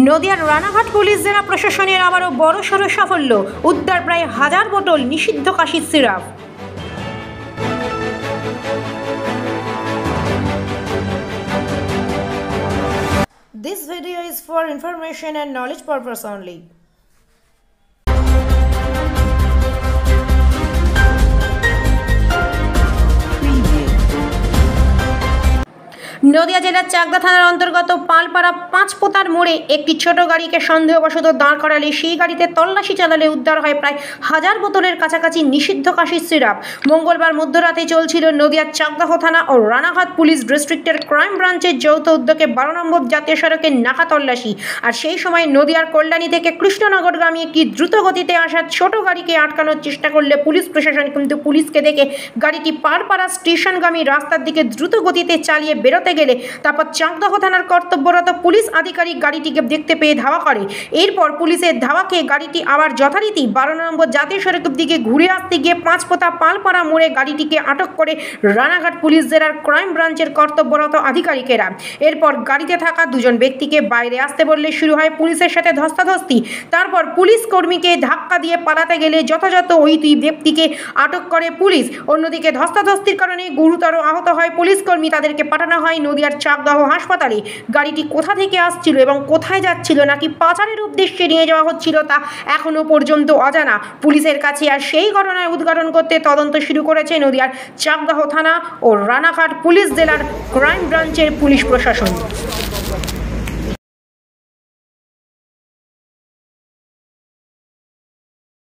নদিয়ার রানাঘাট পুলিশ জেলা প্রশাসনের আবারও বড়সড় সাফল্য, উদ্ধার প্রায় 1000 বোতল নিষিদ্ধ কাশির syrup. This video is for information and knowledge purpose only. Nadia জেলার চাকদা থানার অন্তর্গত পালপাড়া পাঁচপোতার মোড়ে একটি ছোট গাড়িকে সন্দেহবশত দাঁড় করালে সেই গাড়িতে তল্লাশি চালালে উদ্ধার হয় প্রায় 1000 বোতলের কাছাকাছি নিষিদ্ধ কাশির সিরাপ। মঙ্গলবার মধ্যরাতে চলছিল নদিয়ার চাকদাহ থানা ও রানাঘাট পুলিশ ডিস্ট্রিক্টের ক্রাইম ব্রাঞ্চের যৌথ উদ্যোগে 12 নম্বর জাতীয় সড়কের নাকা তল্লাশি। আর সেই সময় নদিয়ার কল্যাণী থেকে কৃষ্ণনগরগামী একটি দ্রুত গতিতে আসা ছোট গাড়িকে আটকানোর চেষ্টা করলে পুলিশ প্রশাসন কিন্তু পুলিশকে দেখে গাড়িটি পালপাড়া স্টেশনগামী রাস্তার দিকে দ্রুত গতিতে চালিয়ে বেরোতে গেলে তারপর চাকদাহ থানার কর্তব্যরত পুলিশ আধিকারিক গাড়িটিকে দেখতে পেয়ে ধাওয়া করে। এরপর পুলিশের ধাওয়া খেয়ে গাড়িটি আবার যথারীতি 12 নম্বর জাতীয় সড়কের দিকে ঘুরে আসতে গিয়ে পাঁচপোতা পালপাড়া মোড়ে গাড়িটিকে আটক করে রানাঘাট পুলিশ জেলার ক্রাইম ব্রাঞ্চের কর্তব্যরত আধিকারিকেরা। এরপর গাড়িতে থাকা দুজন ব্যক্তিকে বাইরে আসতে বললে শুরু হয় পুলিশের সাথে ধস্তাধস্তি। তারপর পুলিশ কর্মীকে ধাক্কা দিয়ে পালাতে গেলে যথাযথ ওই দুই ব্যক্তিকে আটক করে পুলিশ। অন্যদিকে ধস্তাধস্তির কারণে গুরুতর আহত হয় পুলিশ কর্মী, তাদেরকে পাঠানো হয় নদিয়ার চাকদাহ হাসপাতালে। গাড়িটি কোথা থেকে আসছিল এবং কোথায় যাচ্ছিল, নাকি পাচারের উদ্দেশ্যে নিয়ে যাওয়া হচ্ছিল তা এখনো পর্যন্ত অজানা পুলিশের কাছে। আর সেই ঘটনায় উদ্ঘাটন করতে তদন্ত শুরু করেছে নদিয়ার চাকদাহ থানা ও রানাঘাট পুলিশ জেলার ক্রাইম ব্রাঞ্চের পুলিশ প্রশাসন।